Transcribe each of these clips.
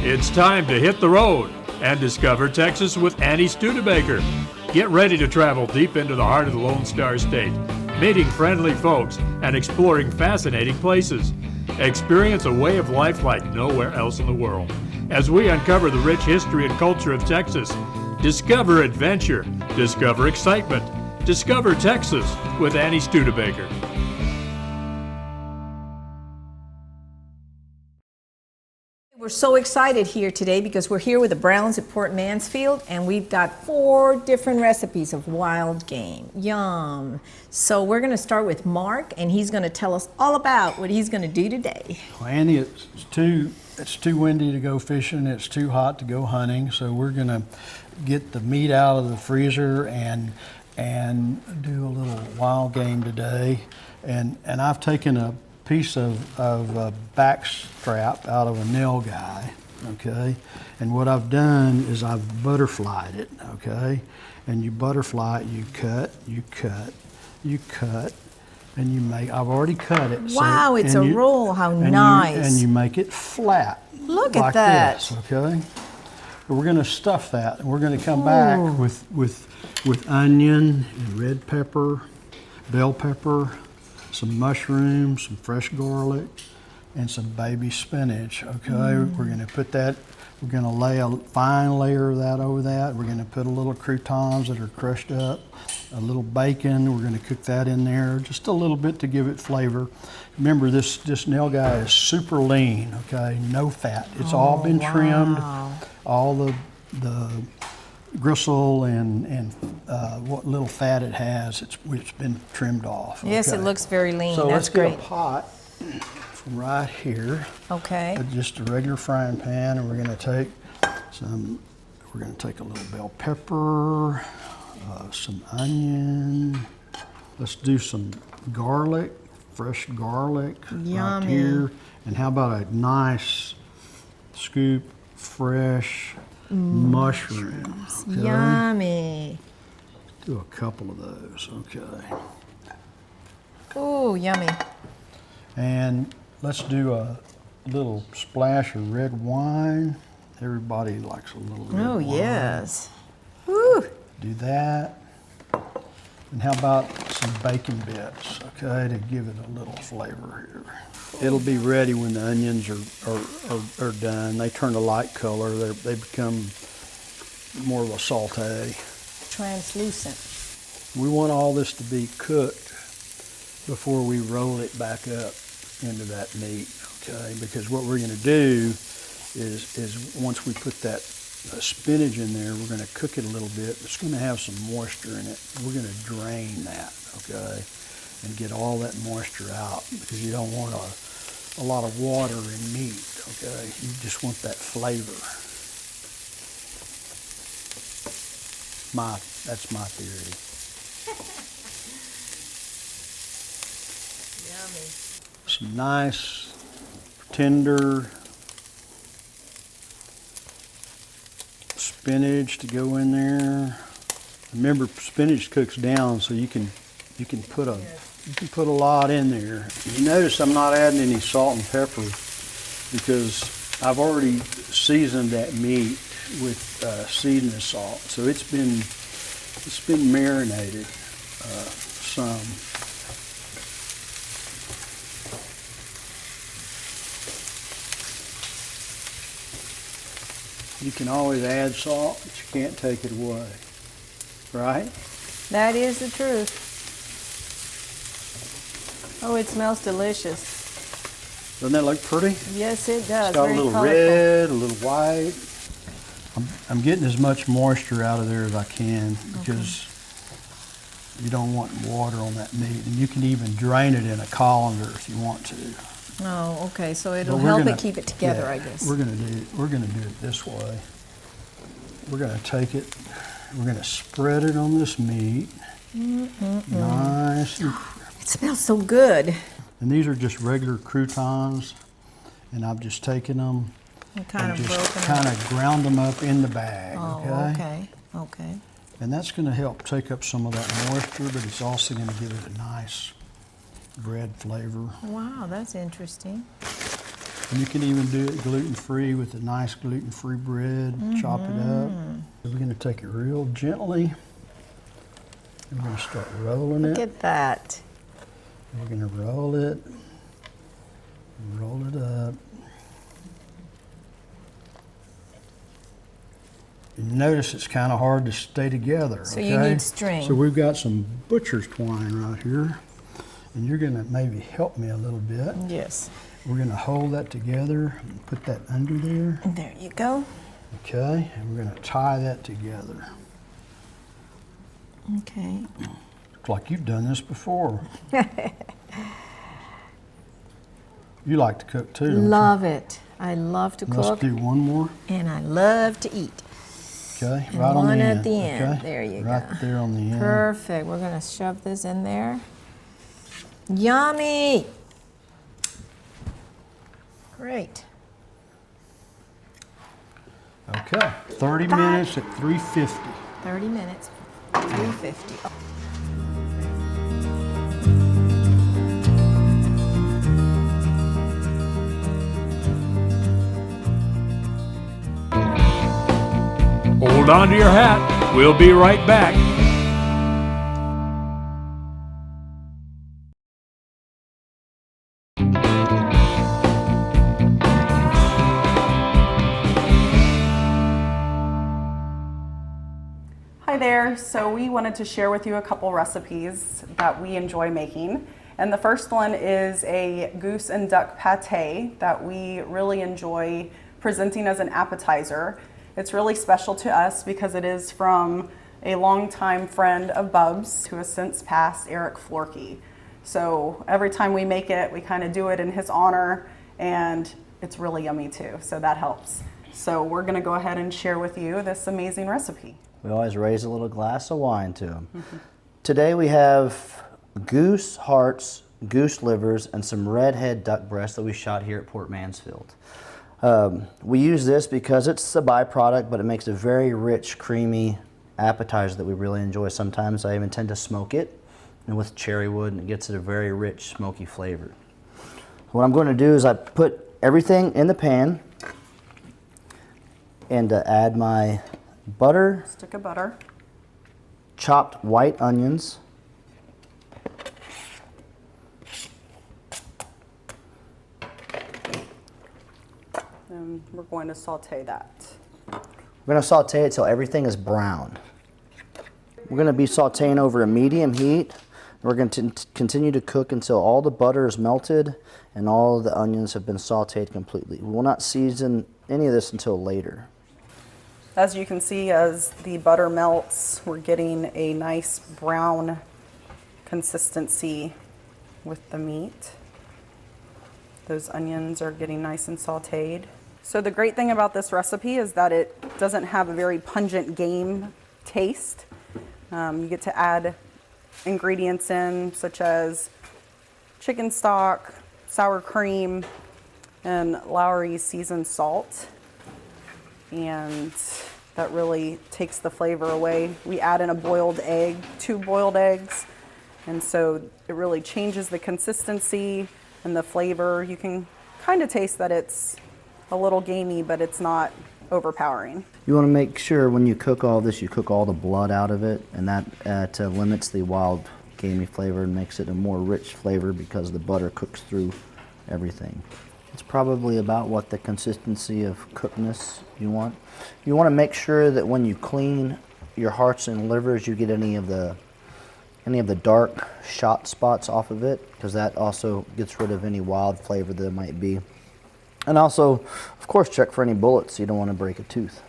It's time to hit the road and discover Texas with Annie Studebaker. Get ready to travel deep into the heart of the Lone Star State, meeting friendly folks and exploring fascinating places. Experience a way of life like nowhere else in the world as we uncover the rich history and culture of Texas. Discover adventure, discover excitement, discover Texas with Annie Studebaker. We're so excited here today because we're here with the Browns at Port Mansfield, and we've got 4 different recipes of wild game. Yum. So we're going to start with Mark, and he's going to tell us all about what he's going to do today. Well, Andy, it's too windy to go fishing. It's too hot to go hunting. So we're going to get the meat out of the freezer and do a little wild game today. And I've taken a piece of a back strap out of a nail guy, okay? And what I've done is I've butterflied it, okay? And you butterfly it, you cut, and you make, I've already cut it. Wow, it's a roll, how nice. And you make it flat. Look like at that. This, okay? But we're gonna stuff that, and we're gonna come back with onion and red pepper, bell pepper, some mushrooms, some fresh garlic, and some baby spinach, okay? We're gonna put that, we're gonna lay a fine layer of that over that. We're gonna put a little croutons that are crushed up, a little bacon, we're gonna cook that in there, just a little bit to give it flavor. Remember, this nail guy is super lean, okay? No fat. It's all been trimmed, all the gristle and what little fat it has, it's been trimmed off. Yes, okay? it looks very lean. So that's great. Let's get a pot from right here. Okay. Just a regular frying pan, and we're going to take a little bell pepper, some onion. Let's do some garlic, fresh garlic. Yummy. Right here. And how about a nice scoop fresh mushrooms. Okay? Yummy. Do a couple of those, okay. Ooh, yummy. And let's do a little splash of red wine. Everybody likes a little red wine. Oh, yes. Woo. Do that. And how about some bacon bits, okay, to give it a little flavor here. It'll be ready when the onions are done. They turn a light color. They become more of a saute. Translucent. We want all this to be cooked before we roll it back up into that meat, okay? Because what we're gonna do is once we put that spinach in there, we're gonna cook it a little bit. It's gonna have some moisture in it. We're gonna drain that, okay? And get all that moisture out, because you don't want a lot of water in meat, okay? You just want that flavor. That's my theory. Yummy. Some nice, tender spinach to go in there. Remember, spinach cooks down, so you can put a lot in there. You notice I'm not adding any salt and pepper because I've already seasoned that meat with seasoning salt, so it's been marinated some. You can always add salt, but you can't take it away, right? That is the truth. Oh, it smells delicious. Doesn't that look pretty? Yes, it does. It's got very a little colorful. red, a little white. I'm getting as much moisture out of there as I can because you don't want water on that meat. And you can even drain it in a colander if you want to. Oh, okay. So it'll help it keep it together, yeah, I guess. We're gonna do it this way. We're gonna take it. We're gonna spread it on this meat. Nice. It smells so good. And these are just regular croutons, and I've just taken them And kind of just broken kind up. of ground them up in the bag. Oh, okay. And that's going to help take up some of that moisture, but it's also going to give it a nice bread flavor. Wow, that's interesting. And you can even do it gluten-free with a nice gluten-free bread, chop it up. We're gonna take it real gently. And we're gonna start rolling Look it. at that. We're gonna roll it up. You notice it's kind of hard to stay together. So you need string. So we've got some butcher's twine right here, and you're gonna maybe help me a little bit. Yes. We're gonna hold that together and put that under there. There you go. Okay, and we're gonna tie that together. Okay. Looks like you've done this before. You like to cook too, don't Love it. I love to you? Let's cook, do one more. and I love to eat. Okay, And right on one the at end. the end. Okay? There you right go. there on the end. Perfect. We're gonna shove this in there. Yummy. Great. Okay, 30 minutes at 350. 30 minutes, 350. Hold on to your hat. We'll be right back. Hi there, so we wanted to share with you a couple recipes that we enjoy making. And the first one is a goose and duck pate that we really enjoy presenting as an appetizer. It's really special to us because it is from a longtime friend of Bub's who has since passed, Eric Florkey. So every time we make it, we kind of do it in his honor, and it's really yummy too, so that helps. So we're gonna go ahead and share with you this amazing recipe. We always raise a little glass of wine to them. Today we have goose hearts, goose livers, and some redhead duck breasts that we shot here at Port Mansfield. We use this because it's a byproduct, but it makes a very rich, creamy appetizer that we really enjoy. Sometimes I even tend to smoke it and with cherry wood, and it gets it a very rich, smoky flavor. What I'm going to do is I put everything in the pan and add my butter, Stick of butter, chopped white onions, and we're going to saute that. we're going to saute it till everything is brown. We're going to be sauteing over a medium heat. We're going to continue to cook until all the butter is melted and all of the onions have been sauteed completely. We will not season any of this until later. As you can see, as the butter melts, we're getting a nice brown consistency with the meat. Those onions are getting nice and sauteed. So the great thing about this recipe is that it doesn't have a very pungent game taste. You get to add ingredients in such as chicken stock, sour cream, and Lowry's seasoned salt. And that really takes the flavor away. We add in a boiled egg, 2 boiled eggs, and so it really changes the consistency and the flavor. You can kind of taste that it's a little gamey, but it's not overpowering. You want to make sure when you cook all this, you cook all the blood out of it, and that limits the wild gamey flavor and makes it a more rich flavor because the butter cooks through everything. It's probably about what the consistency of cookedness you want. You want to make sure that when you clean your hearts and livers, you get any of the dark shot spots off of it, because that also gets rid of any wild flavor that might be. And also, of course, check for any bullets. You don't want to break a tooth.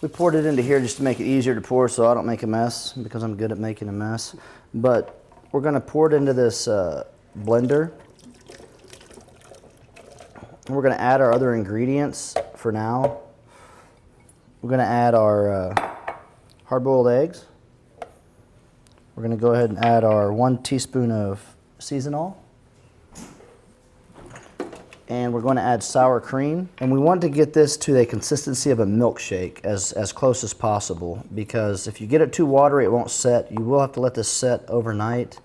We poured it into here just to make it easier to pour so I don't make a mess, because I'm good at making a mess. But we're going to pour it into this blender. And we're going to add our other ingredients for now. We're going to add our hard-boiled eggs. We're going to go ahead and add our 1 teaspoon of seasonal. And we're going to add sour cream. And we want to get this to the consistency of a milkshake as close as possible, because if you get it too watery, it won't set. You will have to let this set overnight.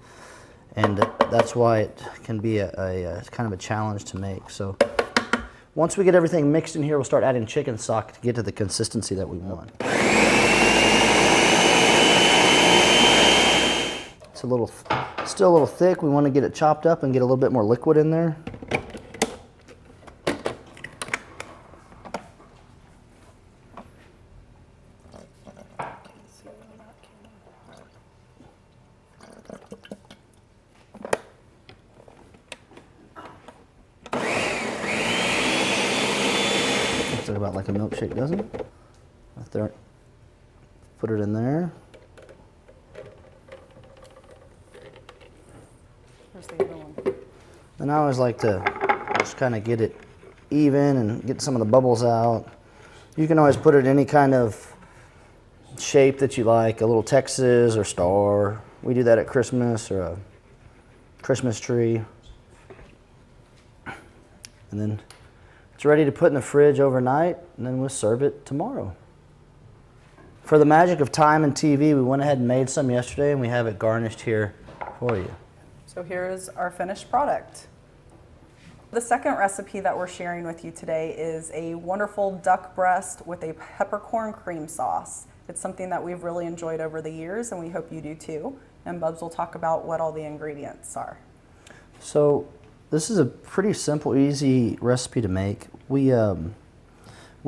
And that's why it can be a kind of a challenge to make. So once we get everything mixed in here, we'll start adding chicken stock to get to the consistency that we want. It's still a little thick. We want to get it chopped up and get a little bit more liquid in there. Looks about like a milkshake, doesn't it? Right there. Put it in there. Where's the other one? And I always like to just kind of get it even and get some of the bubbles out. You can always put it in any kind of shape that you like, a little Texas or star. We do that at Christmas, or a Christmas tree. And then it's ready to put in the fridge overnight, and then we'll serve it tomorrow. For the magic of time and TV, we went ahead and made some yesterday, and we have it garnished here for you. So here is our finished product. The second recipe that we're sharing with you today is a wonderful duck breast with a peppercorn cream sauce. It's something that we've really enjoyed over the years, and we hope you do too. And Bubs will talk about what all the ingredients are. So this is a pretty simple, easy recipe to make. We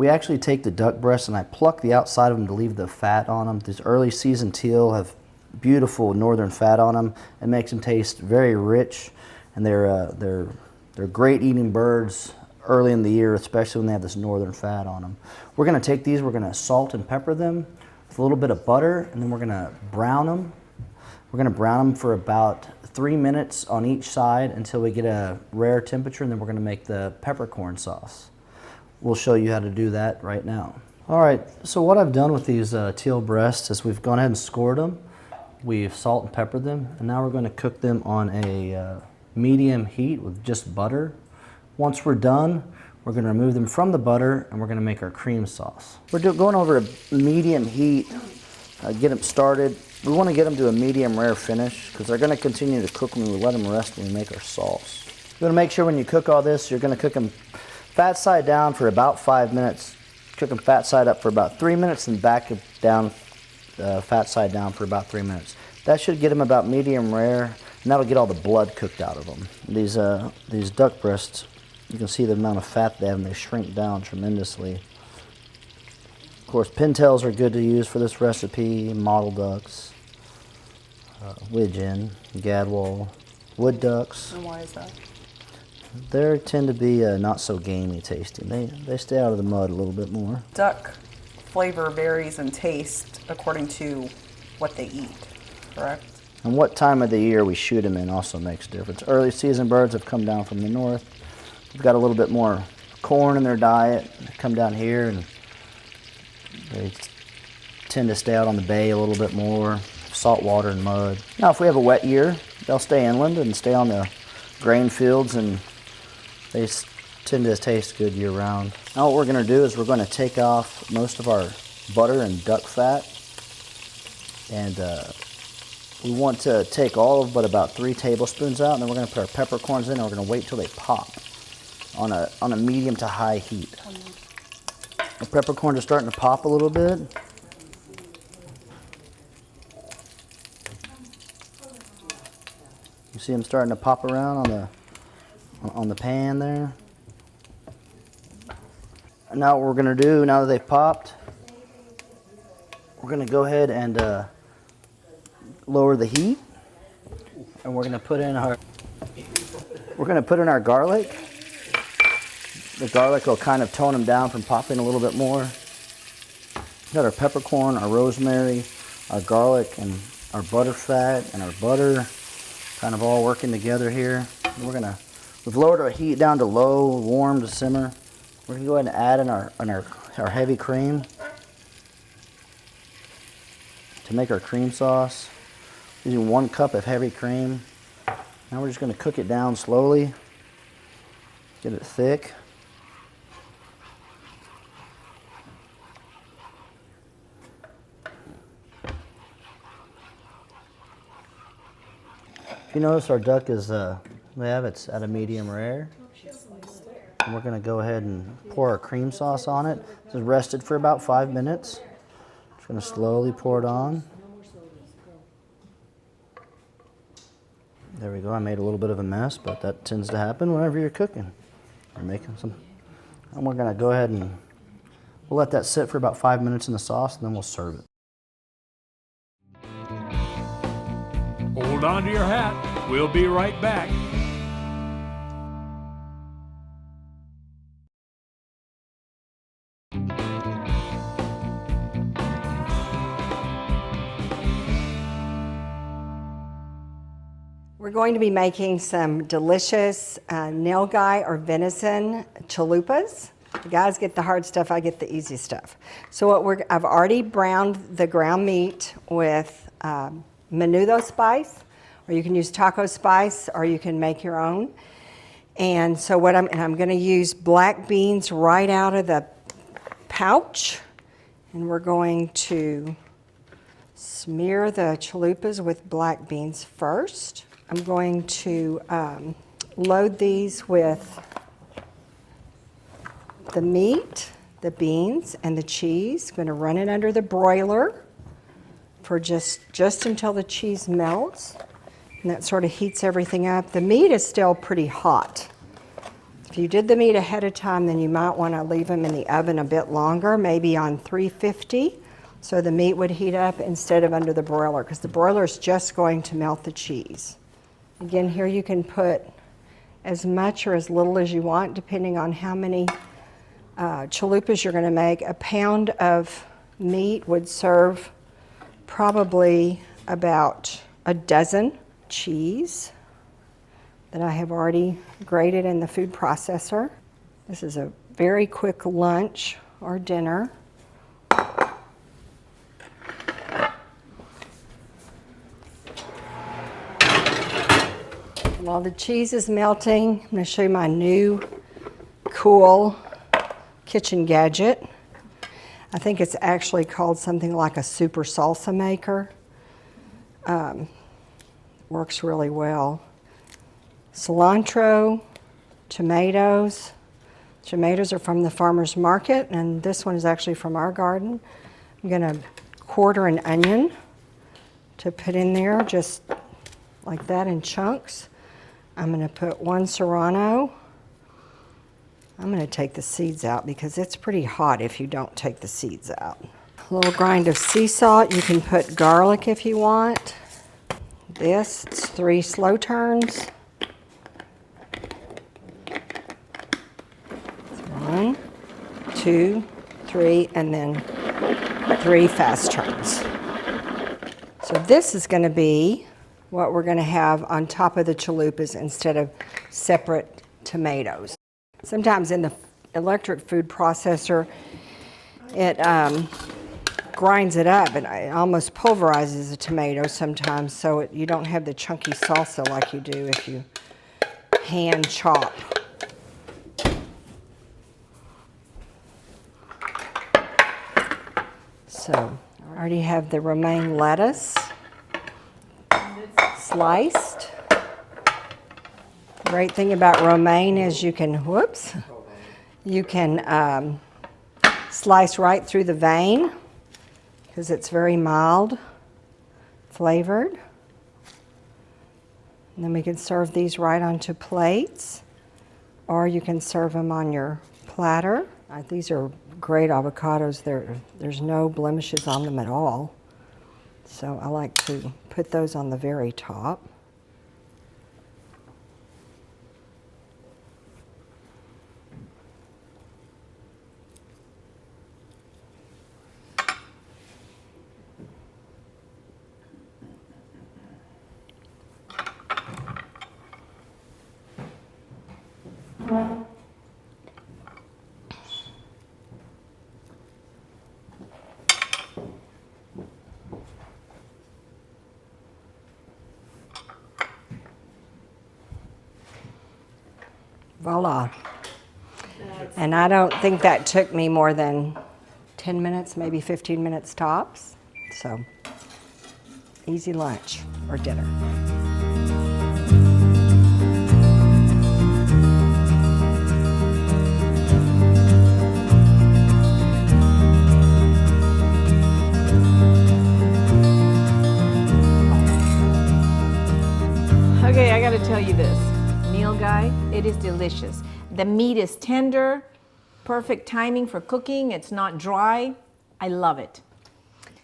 actually take the duck breast and I pluck the outside of them to leave the fat on them. These early season teal have beautiful northern fat on them. It makes them taste very rich, and they're great eating birds early in the year, especially when they have this northern fat on them. We're going to take these, we're going to salt and pepper them with a little bit of butter, and then we're going to brown them. We're going to brown them for about 3 minutes on each side until we get a rare temperature, and then we're going to make the peppercorn sauce. We'll show you how to do that right now. All right, so what I've done with these teal breasts is we've gone ahead and scored them. We've salt and peppered them, and now we're going to cook them on a medium heat with just butter. Once we're done, we're going to remove them from the butter, and we're going to make our cream sauce. We're going over a medium heat, get them started. We want to get them to a medium rare finish because they're going to continue to cook when we let them rest when we make our sauce. You're going to make sure when you cook all this, you're going to cook them fat side down for about 5 minutes. Cook them fat side up for about 3 minutes and back down, fat side down for about 3 minutes. That should get them about medium rare, and that'll get all the blood cooked out of them. These duck breasts, you can see the amount of fat they have, and they shrink down tremendously. Of course, pintails are good to use for this recipe, mottled ducks, widgeon, gadwall, wood ducks. And why is that? They tend to be not so gamey tasting. They stay out of the mud a little bit more. Duck flavor varies in taste according to what they eat, correct? And what time of the year we shoot them in also makes a difference. Early season birds have come down from the north. They've got a little bit more corn in their diet. They come down here and they tend to stay out on the bay a little bit more, salt water and mud. Now, if we have a wet year, they'll stay inland and stay on the grain fields, and they tend to taste good year round. Now what we're going to do is we're going to take off most of our butter and duck fat, and we want to take all of but about 3 tablespoons out, and then we're going to put our peppercorns in, and we're going to wait till they pop on a medium to high heat. The peppercorns are starting to pop a little bit. You see them starting to pop around on the pan there. And now what we're going to do, now that they've popped, we're going to go ahead and lower the heat, and we're going to put in our garlic. The garlic will kind of tone them down from popping a little bit more. We've got our peppercorn, our rosemary, our garlic, and our butter fat, and our butter kind of all working together here. And we've lowered our heat down to low, warm to simmer. We're going to go ahead and add in our heavy cream to make our cream sauce. Using 1 cup of heavy cream. Now we're just going to cook it down slowly, get it thick. If you notice, our duck is, it's at a medium rare. And we're gonna go ahead and pour our cream sauce on it. It's rested for about 5 minutes. Just gonna slowly pour it on. There we go. I made a little bit of a mess, but that tends to happen whenever you're cooking. You're making some. And we're gonna go ahead and we'll let that sit for about 5 minutes in the sauce, and then we'll serve it. Hold on to your hat. We'll be right back. We're going to be making some delicious nilgai or venison chalupas. The guys get the hard stuff, I get the easy stuff. So I've already browned the ground meat with menudo spice, or you can use taco spice, or you can make your own. And so I'm going to use black beans right out of the pouch, and we're going to smear the chalupas with black beans first. I'm going to load these with the meat, the beans, and the cheese. I'm going to run it under the broiler for just until the cheese melts, and that sort of heats everything up. The meat is still pretty hot. If you did the meat ahead of time, then you might want to leave them in the oven a bit longer, maybe on 350, so the meat would heat up instead of under the broiler, because the broiler is just going to melt the cheese. Again, here you can put as much or as little as you want, depending on how many chalupas you're going to make. A pound of meat would serve probably about a dozen cheese that I have already grated in the food processor. This is a very quick lunch or dinner. While the cheese is melting, I'm going to show you my new cool kitchen gadget. I think it's actually called something like a super salsa maker. Works really well. Cilantro, tomatoes. Tomatoes are from the farmer's market, and this one is actually from our garden. I'm going to quarter an onion to put in there, just like that in chunks. I'm going to put one serrano. I'm going to take the seeds out because it's pretty hot if you don't take the seeds out. A little grind of sea salt. You can put garlic if you want. It's 3 slow turns. 1, 2, 3, and then 3 fast turns. So this is going to be what we're going to have on top of the chalupas instead of separate tomatoes. Sometimes in the electric food processor, it grinds it up and it almost pulverizes the tomato sometimes, so you don't have the chunky salsa like you do if you hand chop. So I already have the romaine lettuce sliced. Great thing about romaine is you can, slice right through the vein because it's very mild flavored. And then we can serve these right onto plates, or you can serve them on your platter. These are great avocados. There's no blemishes on them at all. So I like to put those on the very top. Voila. And I don't think that took me more than 10 minutes, maybe 15 minutes tops. So, easy lunch or dinner. It is delicious. The meat is tender, perfect timing for cooking. It's not dry. I love it.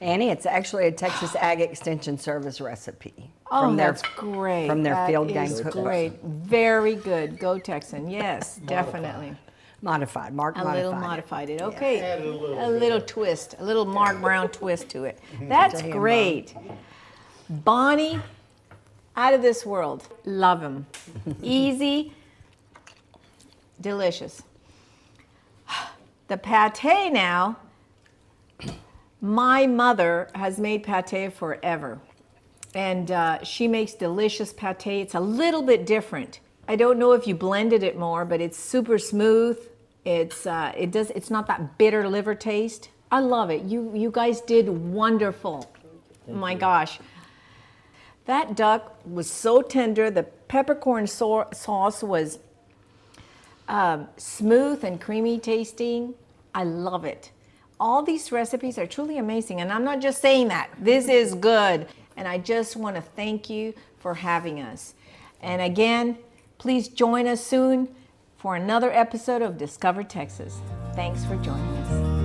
Annie, it's actually a Texas Ag Extension Service recipe. Oh, that's great. From their That field game is cookbook. great. Very good. Go Texan. Yes, definitely. Modified. Mark A modified. little it. modified it. Okay. A little twist. A little Mark Brown twist to it. That's Damn, great. Bonnie, out of this world. Love him. Easy. Delicious. The pate now. My mother has made pate forever, and she makes delicious pate. It's a little bit different. I don't know if you blended it more, but it's super smooth. It's not that bitter liver taste. I love it. You guys did wonderful. My gosh. That duck was so tender. The peppercorn sauce was smooth and creamy tasting. I love it. All these recipes are truly amazing, and I'm not just saying that. This is good, and I just want to thank you for having us. And again, please join us soon for another episode of Discover Texas. Thanks for joining us.